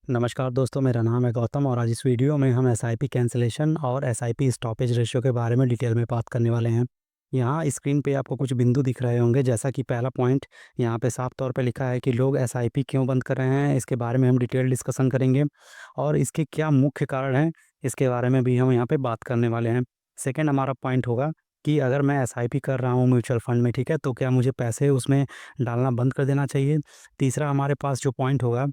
नमस्कार दोस्तों, मेरा नाम है गौतम और आज इस वीडियो में हम एसआईपी कैंसलेशन और एसआईपी स्टॉपेज रेशियो के बारे में डिटेल में बात करने वाले हैं। यहाँ स्क्रीन पे आपको कुछ बिंदु दिख रहे होंगे, जैसा कि पहला पॉइंट यहाँ पे साफ तौर पे लिखा है कि लोग एसआईपी क्यों बंद कर रहे हैं। इसके बारे में हम डिटेल डिस्कशन करेंगे और इसके क्या मुख्य कारण हैं, इसके बारे में भी हम यहाँ पे बात करने वाले हैं। सेकेंड हमारा पॉइंट होगा कि अगर मैं एसआईपी कर रहा हूँ म्यूचुअल फंड में, ठीक है, तो क्या मुझे पैसे उसमें डालना बंद कर देना चाहिए। तीसरा हमारे पास जो पॉइंट होगा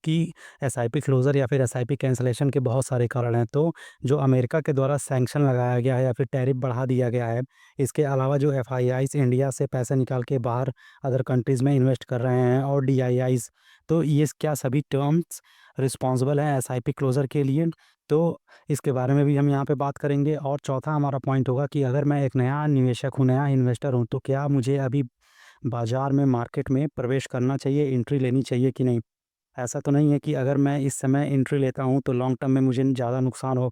कि एसआईपी क्लोज़र या फिर एसआईपी कैंसलेशन के बहुत सारे कारण हैं। तो जो अमेरिका के द्वारा सैंक्शन लगाया गया है या फिर टैरिफ बढ़ा दिया गया है, इसके अलावा जो एफआईआईज़ इंडिया से पैसे निकाल के बाहर अदर कंट्रीज़ में इन्वेस्ट कर रहे हैं और डीआईआईज़, तो ये क्या सभी टर्म्स रिस्पॉन्सिबल हैं एसआईपी क्लोज़र के लिए? तो इसके बारे में भी हम यहाँ पे बात करेंगे। और चौथा हमारा पॉइंट होगा कि अगर मैं एक नया निवेशक हूँ, नया इन्वेस्टर हूँ, तो क्या मुझे अभी बाज़ार में, मार्केट में प्रवेश करना चाहिए, एंट्री लेनी चाहिए कि नहीं? ऐसा तो नहीं है कि अगर मैं इस समय एंट्री लेता हूँ तो लॉन्ग टर्म में मुझे ज़्यादा नुकसान हो,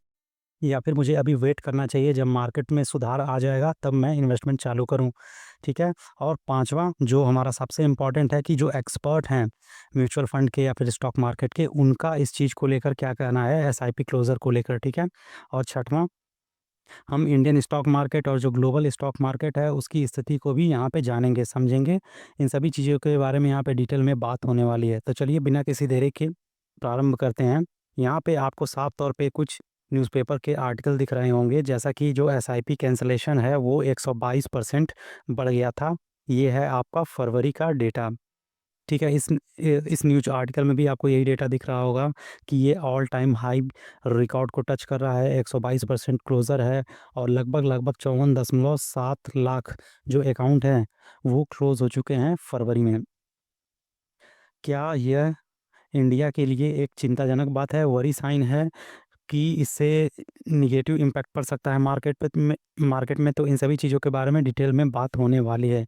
या फिर मुझे अभी वेट करना चाहिए, जब मार्केट में सुधार आ जाएगा तब मैं इन्वेस्टमेंट चालू करूँ, ठीक है? और पाँचवां जो हमारा सबसे इम्पोर्टेंट है कि जो एक्सपर्ट हैं म्यूचुअल फंड के या फिर स्टॉक मार्केट के, उनका इस चीज़ को लेकर क्या कहना है एसआईपी क्लोज़र को लेकर, ठीक है? और छठवां, हम इंडियन स्टॉक मार्केट और जो ग्लोबल स्टॉक मार्केट है उसकी स्थिति को भी यहाँ पे जानेंगे, समझेंगे। इन सभी चीज़ों के बारे में यहाँ पे डिटेल में बात होने वाली है। तो चलिए बिना किसी देरी के प्रारंभ करते हैं। यहाँ पे आपको साफ तौर पे कुछ न्यूज़पेपर के आर्टिकल दिख रहे होंगे, जैसा कि जो एसआईपी कैंसलेशन है वो 122% बढ़ गया था। ये है आपका फरवरी का डेटा। ठीक है, इस न्यूज़ आर्टिकल में भी आपको यही डेटा दिख रहा होगा कि ये ऑल टाइम हाई रिकॉर्ड को टच कर रहा है, 122% क्लोज़र है और लगभग 54.7 लाख जो अकाउंट हैं, वो क्लोज़ हो चुके हैं फरवरी में। क्या यह इंडिया के लिए एक चिंताजनक बात है, वरी साइन है कि इससे नेगेटिव इम्पैक्ट पड़ सकता है मार्केट में? तो इन सभी चीज़ों के बारे में डिटेल में बात होने वाली है।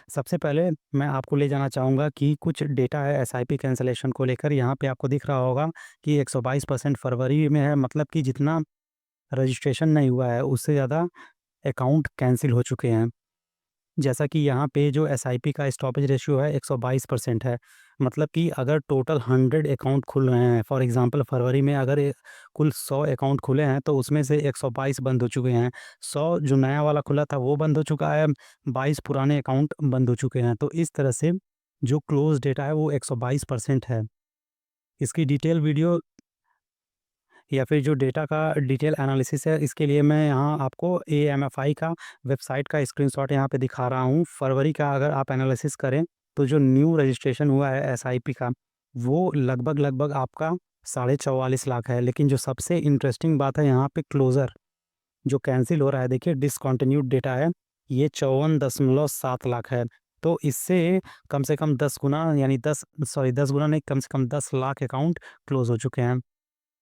सबसे पहले मैं आपको ले जाना चाहूँगा कि कुछ डेटा है एसआईपी कैंसलेशन को लेकर। यहाँ पे आपको दिख रहा होगा कि 122% फरवरी में है, मतलब कि जितना रजिस्ट्रेशन नहीं हुआ है उससे ज़्यादा अकाउंट कैंसिल हो चुके हैं। जैसा कि यहाँ पे जो एसआईपी का स्टॉपेज रेशियो है 122% है। मतलब कि अगर टोटल 100 अकाउंट खुल रहे हैं, फॉर एग्ज़ाम्पल फरवरी में अगर कुल 100 अकाउंट खुले हैं तो उसमें से 122 बंद हो चुके हैं। 100 जो नया वाला खुला था वो बंद हो चुका है, 22 पुराने अकाउंट बंद हो चुके हैं। तो इस तरह से जो क्लोज़ डेटा है वो 122% है। इसकी डिटेल वीडियो या फिर जो डेटा का डिटेल एनालिसिस है, इसके लिए मैं यहाँ आपको एएमएफआई का वेबसाइट का स्क्रीनशॉट यहाँ पे दिखा रहा हूँ। फरवरी का अगर आप एनालिसिस करें तो जो न्यू रजिस्ट्रेशन हुआ है एसआईपी का, वो लगभग आपका 44.5 लाख है। लेकिन जो सबसे इंटरेस्टिंग बात है यहाँ पे क्लोज़र जो कैंसिल हो रहा है, देखिए डिसकंटिन्यूड डेटा है, ये 54.7 लाख है। तो इससे कम से कम 10 गुना, यानी 10 गुना नहीं, कम से कम 10 लाख अकाउंट क्लोज़ हो चुके हैं।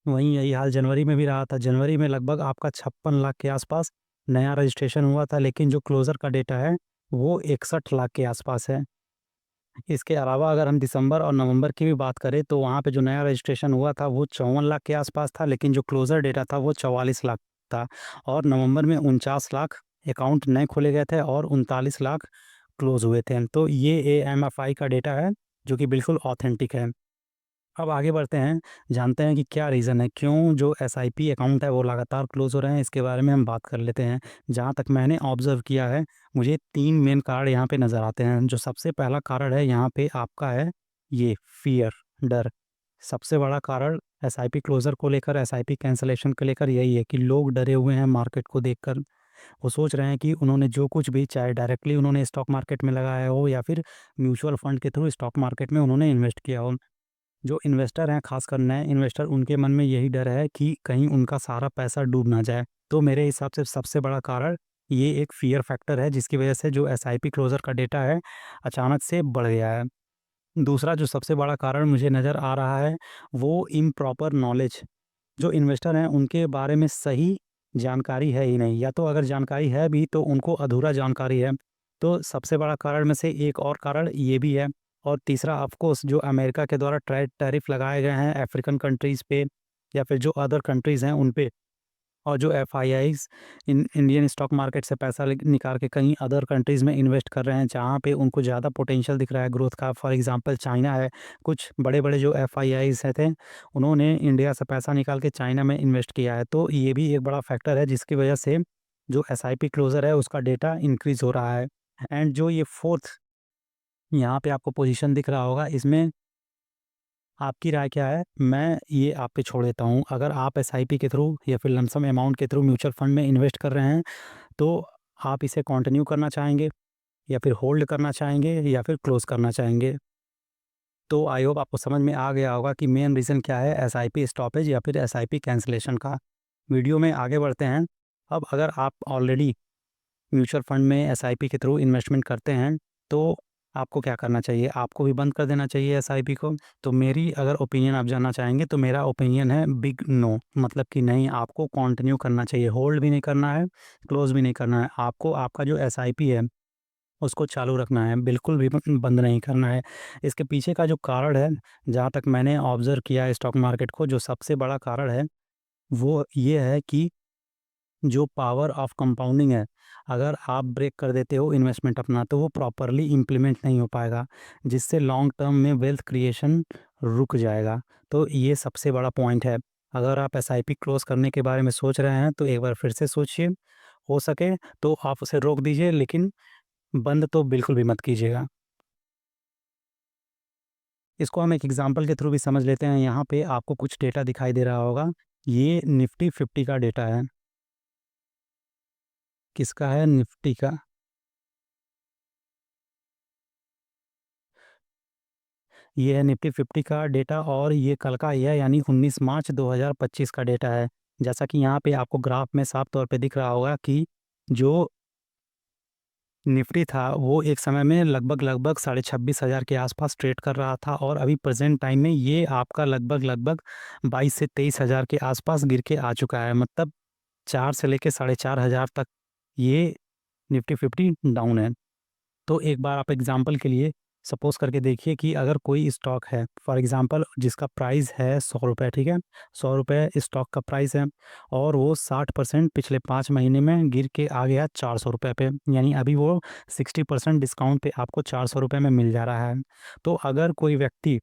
वहीं यही हाल जनवरी में भी रहा था। जनवरी में लगभग आपका 56 लाख के आसपास नया रजिस्ट्रेशन हुआ था, लेकिन जो क्लोज़र का डेटा है, वो 61 लाख के आसपास है। इसके अलावा अगर हम दिसंबर और नवंबर की भी बात करें, तो वहाँ पे जो नया रजिस्ट्रेशन हुआ था, वो 54 लाख के आसपास था, लेकिन जो क्लोज़र डेटा था, वो 44 लाख था। और नवंबर में 49 लाख अकाउंट नए खोले गए थे और 39 लाख क्लोज़ हुए थे। तो ये एएमएफआई का डेटा है, जो कि बिल्कुल ऑथेंटिक है। अब आगे बढ़ते हैं, जानते हैं कि क्या रीज़न है, क्यों जो एसआईपी अकाउंट है वो लगातार क्लोज़ हो रहे हैं, इसके बारे में हम बात कर लेते हैं। जहाँ तक मैंने ऑब्ज़र्व किया है, मुझे 3 मेन कारण यहाँ पे नज़र आते हैं। जो सबसे पहला कारण है यहाँ पे आपका है ये फ़ियर, डर। सबसे बड़ा कारण एसआईपी क्लोज़र को लेकर, एसआईपी कैंसलेशन को लेकर यही है कि लोग डरे हुए हैं मार्केट को देखकर। वो सोच रहे हैं कि उन्होंने जो कुछ भी, चाहे डायरेक्टली उन्होंने स्टॉक मार्केट में लगाया हो या फिर म्यूचुअल फंड के थ्रू स्टॉक मार्केट में उन्होंने इन्वेस्ट किया हो, जो इन्वेस्टर हैं, खासकर नए इन्वेस्टर, उनके मन में यही डर है कि कहीं उनका सारा पैसा डूब ना जाए। तो मेरे हिसाब से सबसे बड़ा कारण ये एक फ़ियर फैक्टर है, जिसकी वजह से जो एसआईपी क्लोज़र का डेटा है, अचानक से बढ़ गया है। दूसरा जो सबसे बड़ा कारण मुझे नज़र आ रहा है, वो इम्प्रॉपर नॉलेज। जो इन्वेस्टर हैं, उनके बारे में सही जानकारी है ही नहीं, या तो अगर जानकारी है भी तो उनको अधूरा जानकारी है। तो सबसे बड़ा कारण में से एक और कारण ये भी है। और तीसरा ऑफ़ कोर्स जो अमेरिका के द्वारा टैरिफ लगाए गए हैं अफ्रीकन कंट्रीज़ पे या फिर जो अदर कंट्रीज़ हैं उन पे, और जो एफआईआईज़ इंडियन स्टॉक मार्केट से पैसा निकाल के कहीं अदर कंट्रीज़ में इन्वेस्ट कर रहे हैं, जहाँ पे उनको ज़्यादा पोटेंशियल दिख रहा है ग्रोथ का। फॉर एग्जांपल चाइना है, कुछ बड़े-बड़े जो एफआईआईज़ हैं थे, उन्होंने इंडिया से पैसा निकाल के चाइना में इन्वेस्ट किया है। तो ये भी एक बड़ा फैक्टर है जिसकी वजह से जो एसआईपी क्लोज़र है उसका डेटा इंक्रीज़ हो रहा है। एंड जो ये 4th यहाँ पे आपको पोज़ीशन दिख रहा होगा, इसमें आपकी राय क्या है? मैं ये आप पे छोड़ देता हूँ। अगर आप एसआईपी के थ्रू या फिर लमसम अमाउंट के थ्रू म्यूचुअल फंड में इन्वेस्ट कर रहे हैं, तो आप इसे कंटिन्यू करना चाहेंगे या फिर होल्ड करना चाहेंगे या फिर क्लोज़ करना चाहेंगे? तो आई होप आपको समझ में आ गया होगा कि मेन रीज़न क्या है एसआईपी स्टॉपेज या फिर एसआईपी कैंसलेशन का। वीडियो में आगे बढ़ते हैं। अब अगर आप ऑलरेडी म्यूचुअल फंड में एसआईपी के थ्रू इन्वेस्टमेंट करते हैं, तो आपको क्या करना चाहिए? आपको भी बंद कर देना चाहिए एसआईपी को। तो मेरी अगर ओपिनियन आप जानना चाहेंगे, तो मेरा ओपिनियन है बिग नो, मतलब कि नहीं, आपको कंटिन्यू करना चाहिए। होल्ड भी नहीं करना है, क्लोज़ भी नहीं करना है। आपको आपका जो एसआईपी है, उसको चालू रखना है, बिल्कुल भी बंद नहीं करना है। इसके पीछे का जो कारण है, जहाँ तक मैंने ऑब्ज़र्व किया है स्टॉक मार्केट को, जो सबसे बड़ा कारण है, वो ये है कि जो पावर ऑफ कंपाउंडिंग है, अगर आप ब्रेक कर देते हो इन्वेस्टमेंट अपना, तो वो प्रॉपरली इम्प्लीमेंट नहीं हो पाएगा, जिससे लॉन्ग टर्म में वेल्थ क्रिएशन रुक जाएगा। तो ये सबसे बड़ा पॉइंट है। अगर आप एसआईपी क्लोज़ करने के बारे में सोच रहे हैं, तो एक बार फिर से सोचिए। हो सके तो आप उसे रोक दीजिए, लेकिन बंद तो बिल्कुल भी मत कीजिएगा। इसको हम एक एग्ज़ाम्पल के थ्रू भी समझ लेते हैं। यहाँ पे आपको कुछ डेटा दिखाई दे रहा होगा। ये निफ्टी 50 का डेटा है। किसका है? निफ्टी का। ये है निफ्टी 50 का डेटा और ये कल का ही है, यानी 19 मार्च 2025 का डेटा है। जैसा कि यहाँ पे आपको ग्राफ में साफ तौर पे दिख रहा होगा कि जो निफ्टी था वो एक समय में लगभग साढ़े 26,000 के आसपास ट्रेड कर रहा था और अभी प्रेजेंट टाइम में ये आपका लगभग 22 से 23,000 के आसपास गिर के आ चुका है। मतलब 4 से लेके साढ़े 4,000 तक ये निफ्टी 50 डाउन है। तो एक बार आप एग्जांपल के लिए सपोज़ करके देखिए कि अगर कोई स्टॉक है, फॉर एग्जांपल जिसका प्राइस है ₹100, ठीक है? ₹100 स्टॉक का प्राइस है और वो 60% पिछले 5 महीने में गिर के आ गया ₹400 पे, यानी अभी वो 60% डिस्काउंट पे आपको ₹400 में मिल जा रहा है। तो अगर कोई व्यक्ति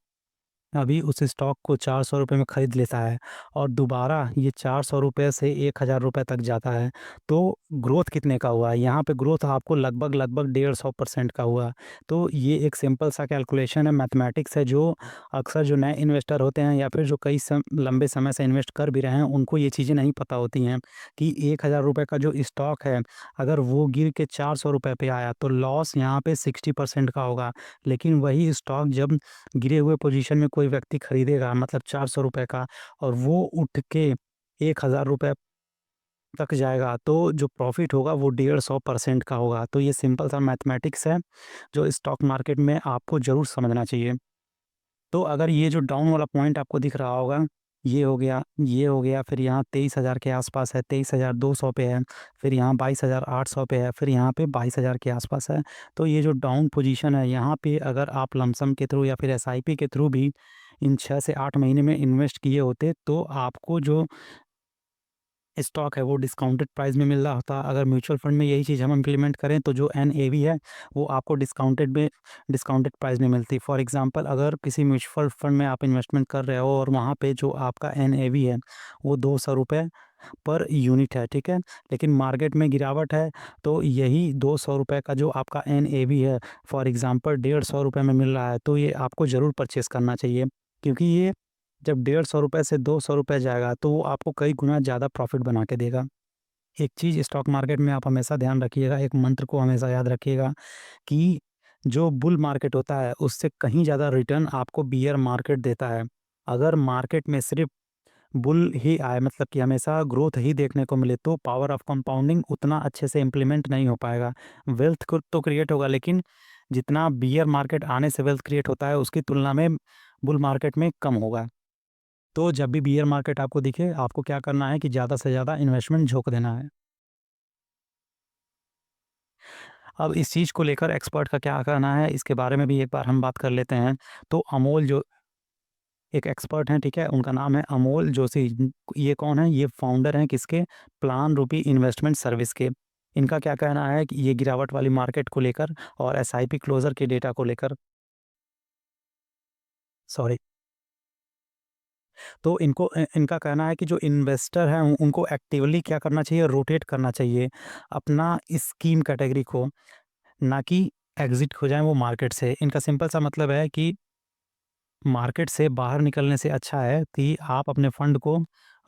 अभी उस स्टॉक को ₹400 में खरीद लेता है और दोबारा ये ₹400 से ₹1,000 तक जाता है, तो ग्रोथ कितने का हुआ? यहाँ पे ग्रोथ आपको लगभग 150% का हुआ। तो ये एक सिंपल सा कैलकुलेशन है, मैथमेटिक्स है, जो अक्सर जो नए इन्वेस्टर होते हैं या फिर जो कई लंबे समय से इन्वेस्ट कर भी रहे हैं, उनको ये चीज़ें नहीं पता होती हैं कि ₹1,000 का जो स्टॉक है, अगर वो गिर के ₹400 पे आया, तो लॉस यहाँ पे 60% का होगा। लेकिन वही स्टॉक जब गिरे हुए पोजीशन में कोई व्यक्ति खरीदेगा, मतलब ₹400 का, और वो उठ के ₹1,000 तक जाएगा, तो जो प्रॉफ़िट होगा वो 150% का होगा। तो ये सिंपल सा मैथमेटिक्स है, जो स्टॉक मार्केट में आपको ज़रूर समझना चाहिए। तो अगर ये जो डाउन वाला पॉइंट आपको दिख रहा होगा, ये हो गया, फिर यहाँ 23,000 के आसपास है, 23,200 पे है, फिर यहाँ 22,800 पे है, फिर यहाँ पे 22,000 के आसपास है। तो ये जो डाउन पोजीशन है, यहाँ पे अगर आप लमसम के थ्रू या फिर एसआईपी के थ्रू भी इन 6 से 8 महीने में इन्वेस्ट किए होते, तो आपको जो स्टॉक है वो डिस्काउंटेड प्राइस में मिल रहा होता। अगर म्यूचुअल फंड में यही चीज़ हम इम्प्लीमेंट करें, तो जो एनएवी है वो आपको डिस्काउंटेड प्राइस में मिलती। फॉर एग्जांपल अगर किसी म्यूचुअल फंड में आप इन्वेस्टमेंट कर रहे हो और वहाँ पे जो आपका एनएवी है वो ₹200 पर यूनिट है, ठीक है? लेकिन मार्केट में गिरावट है, तो यही ₹200 का जो आपका एनएवी है, फॉर एग्जांपल ₹150 में मिल रहा है, तो ये आपको ज़रूर परचेज़ करना चाहिए, क्योंकि ये जब ₹150 से ₹200 जाएगा, तो वो आपको कई गुना ज़्यादा प्रॉफ़िट बना के देगा। एक चीज़ स्टॉक मार्केट में आप हमेशा ध्यान रखिएगा, एक मंत्र को हमेशा याद रखिएगा कि जो बुल मार्केट होता है, उससे कहीं ज़्यादा रिटर्न आपको बियर मार्केट देता है। अगर मार्केट में सिर्फ़ बुल ही आए, मतलब कि हमेशा ग्रोथ ही देखने को मिले, तो पावर ऑफ कंपाउंडिंग उतना अच्छे से इम्प्लीमेंट नहीं हो पाएगा। वेल्थ को तो क्रिएट होगा, लेकिन जितना बियर मार्केट आने से वेल्थ क्रिएट होता है, उसकी तुलना में बुल मार्केट में कम होगा। तो जब भी बियर मार्केट आपको दिखे, आपको क्या करना है कि ज़्यादा से ज़्यादा इन्वेस्टमेंट झोंक देना है। अब इस चीज़ को लेकर एक्सपर्ट का क्या कहना है, इसके बारे में भी एक बार हम बात कर लेते हैं। तो एक एक्सपर्ट हैं, ठीक है? उनका नाम है अमोल जोशी। ये कौन है? ये फाउंडर हैं किसके? प्लान रूपी इन्वेस्टमेंट सर्विस के। इनका क्या कहना है कि ये गिरावट वाली मार्केट को लेकर और एसआईपी क्लोज़र के डेटा को लेकर, सॉरी। तो इनका कहना है कि जो इन्वेस्टर हैं उनको एक्टिवली क्या करना चाहिए? रोटेट करना चाहिए अपना स्कीम कैटेगरी को, ना कि एग्ज़िट हो जाएँ वो मार्केट से। इनका सिंपल सा मतलब है कि मार्केट से बाहर निकलने से अच्छा है कि आप अपने फंड को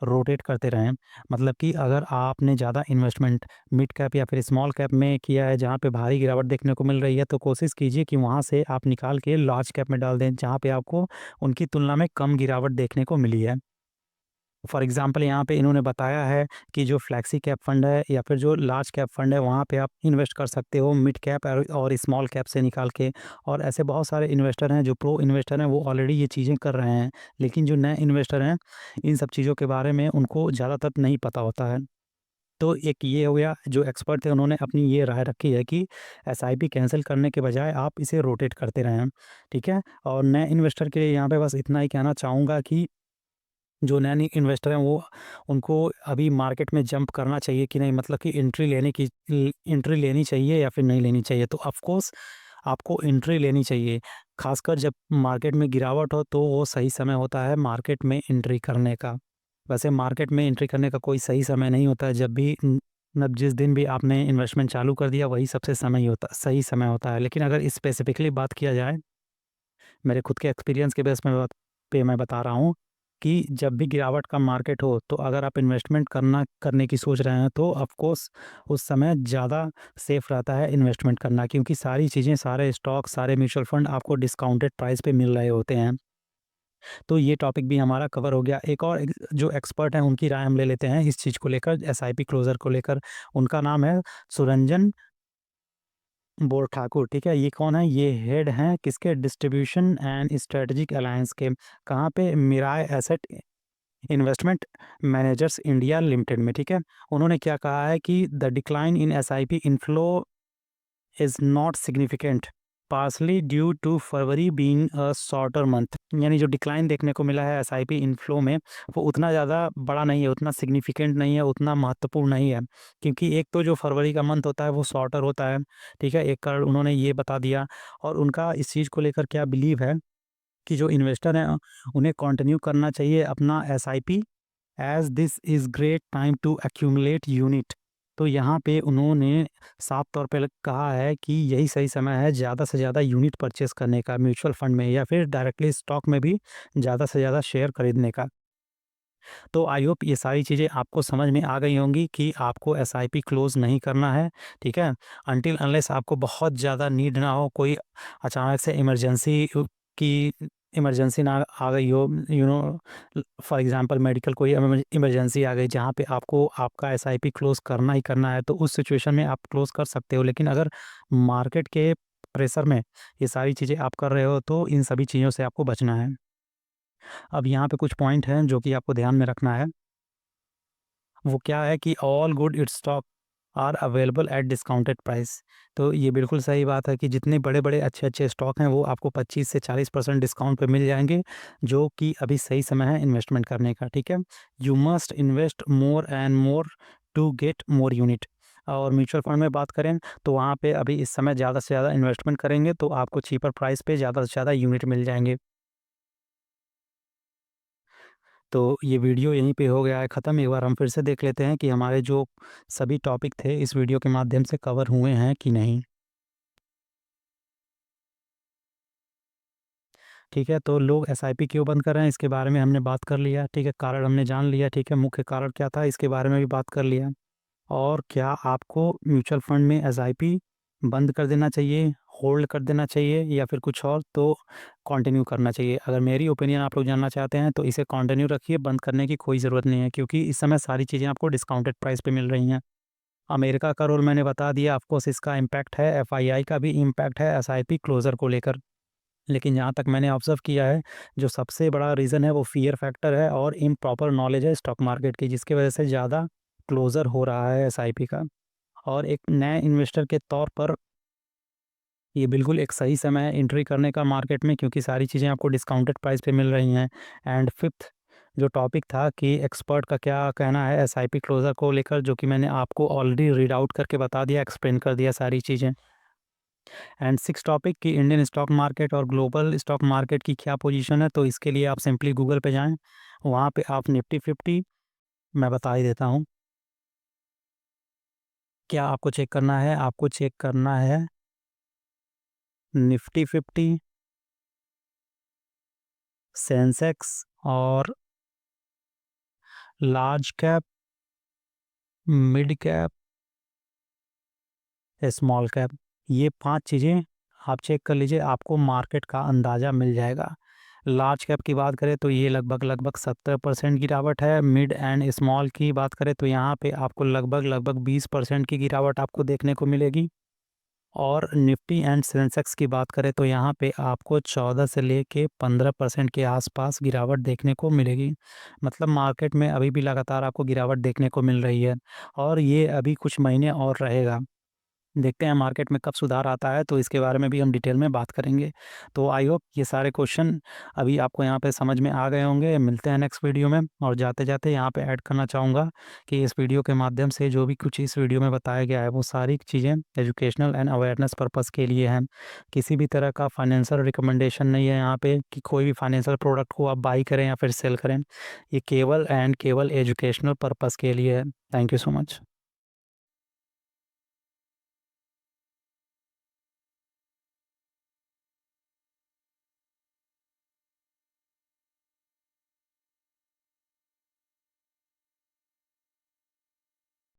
रोटेट करते रहें। मतलब कि अगर आपने ज़्यादा इन्वेस्टमेंट मिड कैप या फिर स्मॉल कैप में किया है, जहाँ पे भारी गिरावट देखने को मिल रही है, तो कोशिश कीजिए कि वहाँ से आप निकाल के लार्ज कैप में डाल दें, जहाँ पे आपको उनकी तुलना में कम गिरावट देखने को मिली है। फॉर एग्ज़ाम्पल यहाँ पे इन्होंने बताया है कि जो फ्लेक्सी कैप फंड है या फिर जो लार्ज कैप फंड है, वहाँ पे आप इन्वेस्ट कर सकते हो मिड कैप और स्मॉल कैप से निकाल के। और ऐसे बहुत सारे इन्वेस्टर हैं, जो प्रो इन्वेस्टर हैं, वो ऑलरेडी ये चीज़ें कर रहे हैं। लेकिन जो नए इन्वेस्टर हैं, इन सब चीज़ों के बारे में उनको ज़्यादातर नहीं पता होता है। तो एक ये हो गया, जो एक्सपर्ट थे उन्होंने अपनी ये राय रखी है कि एसआईपी कैंसल करने के बजाय आप इसे रोटेट करते रहें, ठीक है? और नए इन्वेस्टर के लिए यहाँ पे बस इतना ही कहना चाहूँगा कि जो नए इन्वेस्टर हैं वो उनको अभी मार्केट में जंप करना चाहिए कि नहीं, मतलब कि एंट्री लेनी चाहिए या फिर नहीं लेनी चाहिए। तो ऑफ कोर्स आपको एंट्री लेनी चाहिए। ख़ासकर जब मार्केट में गिरावट हो तो वो सही समय होता है मार्केट में एंट्री करने का। वैसे मार्केट में एंट्री करने का कोई सही समय नहीं होता है, जब भी मतलब जिस दिन भी आपने इन्वेस्टमेंट चालू कर दिया वही सबसे सही समय होता है। लेकिन अगर स्पेसिफ़िकली बात किया जाए, मेरे खुद के एक्सपीरियंस के बेस में मैं बता रहा हूँ कि जब भी गिरावट का मार्केट हो, तो अगर आप इन्वेस्टमेंट करने की सोच रहे हैं, तो ऑफ़ कोर्स उस समय ज़्यादा सेफ़ रहता है इन्वेस्टमेंट करना, क्योंकि सारी चीज़ें, सारे स्टॉक, सारे म्यूचुअल फंड आपको डिस्काउंटेड प्राइस पे मिल रहे होते हैं। तो ये टॉपिक भी हमारा कवर हो गया। एक और जो एक्सपर्ट हैं, उनकी राय हम ले लेते हैं इस चीज़ को लेकर, एसआईपी क्लोज़र को लेकर। उनका नाम है सुरंजन बोर ठाकुर, ठीक है? ये कौन है? ये हेड हैं किसके? डिस्ट्रीब्यूशन एंड स्ट्रेटेजिक अलायंस के। कहाँ पे? Mirae asset investment managers India limited में, ठीक है? उन्होंने क्या कहा है कि the decline in SIP inflow is not significant, partly due to February being a shorter month. यानी जो डिक्लाइन देखने को मिला है एसआईपी इन्फ्लो में, वो उतना ज़्यादा बड़ा नहीं है, उतना सिग्निफिकेंट नहीं है, उतना महत्वपूर्ण नहीं है। क्योंकि एक तो जो फरवरी का मंथ होता है वो शॉर्टर होता है, ठीक है? एक कारण उन्होंने ये बता दिया। और उनका इस चीज़ को लेकर क्या बिलीव है कि जो इन्वेस्टर हैं, उन्हें कंटिन्यू करना चाहिए अपना SIP, as this is great time to accumulate unit. तो यहाँ पे उन्होंने साफ तौर पे कहा है कि यही सही समय है ज़्यादा से ज़्यादा यूनिट परचेज़ करने का म्यूचुअल फंड में, या फिर डायरेक्टली स्टॉक में भी ज़्यादा से ज़्यादा शेयर खरीदने का। तो आई होप ये सारी चीज़ें आपको समझ में आ गई होंगी कि आपको एसआईपी क्लोज़ नहीं करना है, ठीक है? अनटिल अनलेस आपको बहुत ज़्यादा नीड ना हो, कोई अचानक से की इमरजेंसी ना आ गई हो, फॉर एग्ज़ाम्पल मेडिकल कोई इमरजेंसी आ गई जहाँ पे आपको आपका एसआईपी क्लोज़ करना ही करना है, तो उस सिचुएशन में आप क्लोज़ कर सकते हो। लेकिन अगर मार्केट के प्रेशर में ये सारी चीज़ें आप कर रहे हो, तो इन सभी चीज़ों से आपको बचना है। अब यहाँ पे कुछ पॉइंट हैं जो कि आपको ध्यान में रखना है। वो क्या है कि all good its stock are available at discounted price. तो ये बिल्कुल सही बात है कि जितने बड़े-बड़े अच्छे-अच्छे स्टॉक हैं, वो आपको 25 से 40% डिस्काउंट पे मिल जाएँगे, जो कि अभी सही समय है इन्वेस्टमेंट करने का, ठीक है? You must invest more and more to get more unit. और म्यूचुअल फंड में बात करें, तो वहाँ पे अभी इस समय ज़्यादा से ज़्यादा इन्वेस्टमेंट करेंगे, तो आपको चीपर प्राइस पे ज़्यादा से ज़्यादा यूनिट मिल जाएँगे। तो ये वीडियो यहीं पे हो गया है ख़त्म। एक बार हम फिर से देख लेते हैं कि हमारे जो सभी टॉपिक थे इस वीडियो के माध्यम से कवर हुए हैं कि नहीं। ठीक है, तो लोग एसआईपी क्यों बंद कर रहे हैं इसके बारे में हमने बात कर लिया, ठीक है, कारण हमने जान लिया, ठीक है, मुख्य कारण क्या था इसके बारे में भी बात कर लिया। और क्या आपको म्यूचुअल फंड में एसआईपी बंद कर देना चाहिए, होल्ड कर देना चाहिए या फिर कुछ और, तो कंटिन्यू करना चाहिए। अगर मेरी ओपिनियन आप लोग जानना चाहते हैं तो इसे कंटिन्यू रखिए, बंद करने की कोई ज़रूरत नहीं है, क्योंकि इस समय सारी चीज़ें आपको डिस्काउंटेड प्राइस पे मिल रही हैं। अमेरिका का रोल मैंने बता दिया, ऑफ कोर्स इसका इम्पैक्ट है, एफआईआई का भी इम्पैक्ट है एसआईपी क्लोज़र को लेकर। लेकिन जहाँ तक मैंने ऑब्ज़र्व किया है, जो सबसे बड़ा रीज़न है वो फ़ियर फैक्टर है और इम्प्रॉपर नॉलेज है स्टॉक मार्केट की, जिसकी वजह से ज़्यादा क्लोज़र हो रहा है एसआईपी का। और एक नए इन्वेस्टर के तौर पर ये बिल्कुल एक सही समय है एंट्री करने का मार्केट में, क्योंकि सारी चीज़ें आपको डिस्काउंटेड प्राइस पे मिल रही हैं। एंड फिफ्थ जो टॉपिक था कि एक्सपर्ट का क्या कहना है एसआईपी क्लोज़र को लेकर, जो कि मैंने आपको ऑलरेडी रीड आउट करके बता दिया, एक्सप्लेन कर दिया सारी चीज़ें। एंड सिक्स टॉपिक कि इंडियन स्टॉक मार्केट और ग्लोबल स्टॉक मार्केट की क्या पोजीशन है, तो इसके लिए आप सिंपली गूगल पे जाएँ, वहाँ पे आप निफ्टी 50 मैं बता ही देता हूँ। क्या आपको चेक करना है? आपको चेक करना है निफ्टी 50, सेंसेक्स और large cap, mid cap, small cap. ये 5 चीज़ें आप चेक कर लीजिए, आपको मार्केट का अंदाज़ा मिल जाएगा। लार्ज कैप की बात करें तो ये लगभग 70% गिरावट है। मिड एंड स्मॉल की बात करें तो यहाँ पे आपको लगभग 20% की गिरावट आपको देखने को मिलेगी। और निफ्टी एंड सेंसेक्स की बात करें तो यहाँ पे आपको 14 से लेके 15% के आसपास गिरावट देखने को मिलेगी। मतलब मार्केट में अभी भी लगातार आपको गिरावट देखने को मिल रही है और ये अभी कुछ महीने और रहेगा। देखते हैं मार्केट में कब सुधार आता है, तो इसके बारे में भी हम डिटेल में बात करेंगे। तो आई होप ये सारे क्वेश्चन अभी आपको यहाँ पे समझ में आ गए होंगे। मिलते हैं नेक्स्ट वीडियो में। और जाते-जाते यहाँ पे ऐड करना चाहूँगा कि इस वीडियो के माध्यम से जो भी कुछ इस वीडियो में बताया गया है, वो सारी चीज़ें एजुकेशनल एंड अवेयरनेस पर्पज़ के लिए हैं। किसी भी तरह का फाइनेंशियल रिकमेंडेशन नहीं है यहाँ पे कि कोई भी फाइनेंशियल प्रोडक्ट को आप बाई करें या फिर सेल करें। ये केवल एंड केवल एजुकेशनल पर्पज़ के लिए है। Thank you so much.